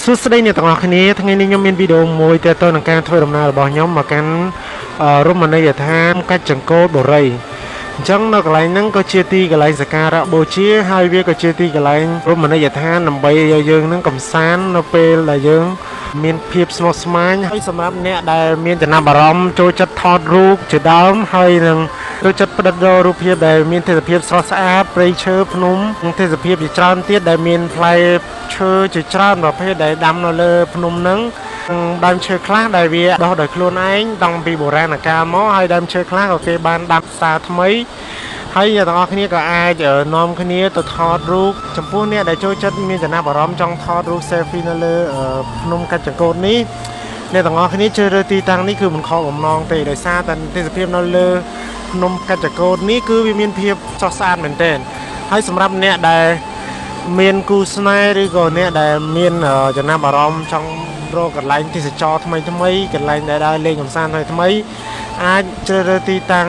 សួស្តីអ្នកទាំងអស់គ្នាថ្ងៃនេះខ្ញុំមានវីដេអូមួយទាក់ទងនឹងការធ្វើដំណើររបស់ខ្ញុំមកកាន់រមណីយដ្ឋានកាច់ចង្កូតបុរីអញ្ចឹងនៅកន្លែងហ្នឹងក៏ជាទីកន្លែងសក្ការៈបូជាហើយវាក៏ជាទីកន្លែងរមណីយដ្ឋានដើម្បីឲ្យយើងនឹងកំសាន្តនៅពេលដែលយើងមានភាពស្មុគស្មាញហើយសម្រាប់អ្នកដែលមានចំណាប់អារម្មណ៍ចូលចិត្តថតរូបជាដើមហើយនឹងចូលចិត្តផ្ដិតរករូបភាពដែលមានទេសភាពស្រស់ស្អាតព្រៃឈើភ្នំនិងទេសភាពជាច្រើនទៀតដែលមានផ្លែឈើជាច្រើនប្រភេទដែលដាំនៅលើភ្នំហ្នឹងដើមឈើខ្លះដែលវាដុះដោយខ្លួនឯងតាំងពីបុរាណកាលមកហើយដើមឈើខ្លះក៏គេបានដាំសារថ្មីហើយអ្នកទាំងអស់គ្នាក៏អាចនាំគ្នាទៅថតរូបចំពោះអ្នកដែលចូលចិត្តមានចំណាប់អារម្មណ៍ចង់ថតរូប selfie នៅលើភ្នំកាច់ចង្កូតនេះអ្នកទាំងអស់គ្នាជ្រើសរើសទីតាំងនេះគឺមិនខកបំណងទេដោយសារតែទេសភាពនៅលើភ្នំកាច់ចង្កូតនេះគឺវាមានភាពស្រស់ស្អាតមែនទែនហើយសម្រាប់អ្នកដែលមានគូស្នេហ៍ឬក៏អ្នកដែលមានចំណាប់អារម្មណ៍ចង់រកកន្លែងទេសចរថ្មីកន្លែងដែលដើរលេងកម្សាន្តថ្មីអាចជ្រើសរើសទីតាំង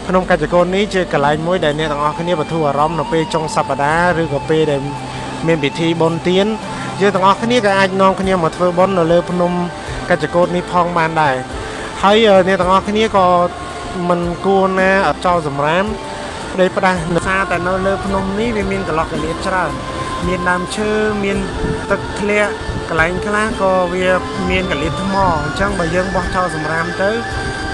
ភ្នំកាច់ចង្កូតនេះជាកន្លែងមួយដែលអ្នកទាំងអស់គ្នាបន្ធូរអារម្មណ៍នៅពេលចុងសប្តាហ៍ឬក៏ពេលដែលមានពិធីបុណ្យទានយើងទាំងអស់គ្នាក៏អាចនាំគ្នាមកធ្វើបុណ្យនៅលើភ្នំកាច់ចង្កូតនេះផងបានដែរហើយអ្នកទាំងអស់គ្នាក៏មិនគួរណាអត់ចោលសម្រាមផ្ដេសផ្ដាស់ដោយសារតែនៅលើភ្នំនេះវាមានកន្លោះកន្លៀតច្រើនមានដើមឈើមានទឹកធ្លាក់កន្លែងខ្លះក៏វាមានកន្លៀតថ្មអញ្ចឹងបើយើងបោះចោលសម្រាមទៅ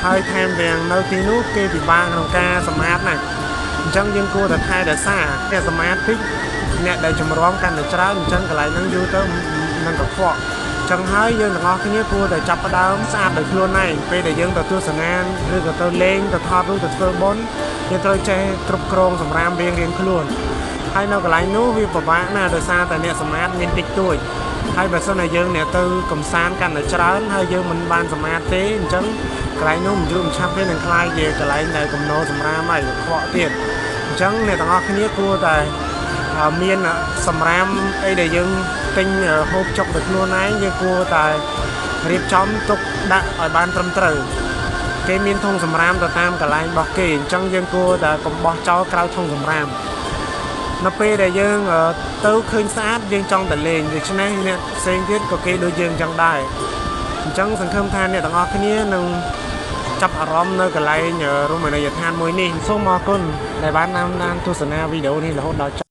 ហើយថែមទាំងនៅទីនោះគេពិបាកក្នុងការសម្អាតណាស់អញ្ចឹងយើងគួរតែថែរក្សាអ្នកសម្អាតតិចអ្នកដែលចម្រងកាន់តែច្រើនអញ្ចឹងកន្លែងហ្នឹងយូរទៅនឹងកខ្វក់ចឹងហើយយើងទាំងអស់គ្នាគួរតែចាប់ផ្ដើមស្អាតដោយខ្លួនឯងពេលដែលយើងទៅទស្សនាឬក៏ទៅលេងទៅថតរូបទៅធ្វើបុណ្យយើងត្រូវចេះគ្រប់គ្រងសម្រាមរៀងខ្លួនហើយនៅកន្លែងនោះវាពិបាកណាស់ដោយសារតែអ្នកសម្អាតមានតិចតួចហើយបើសិនតែយើងអ្នកទៅកំសាន្តកាន់តែច្រើនហើយយើងមិនបានសម្អាតទេអញ្ចឹងកន្លែងនោះមិនយូរមិនឆាប់ទេនឹងក្លាយជាកន្លែងដែលកំណោសម្រាមហើយខ្វក់ទៀតអញ្ចឹងអ្នកទាំងអស់គ្នាគួរតែមានសម្រាមអីដែលយើងទិញហូបចុកដោយខ្លួនឯងយើងគួរតែរៀបចំទុកដាក់ឲ្យបានត្រឹមត្រូវគេមានធុងសម្រាមទៅតាមកន្លែងរបស់គេអញ្ចឹងយើងគួរតែកុំបោះចោលក្រៅធុងសម្រាមនៅពេលដែលយើងទៅឃើញស្អាតយើងចង់តែលេងដូច្នេះអ្នកផ្សេងទៀតក៏គេដូចយើងអញ្ចឹងដែរអញ្ចឹងសង្ឃឹមថាអ្នកទាំងអស់គ្នានឹងចាប់អារម្មណ៍នៅកន្លែងរមណីយដ្ឋានមួយនេះសូមអរគុណដែលបានតាមដានទស្សនាវីដេអូនេះរហូតដល់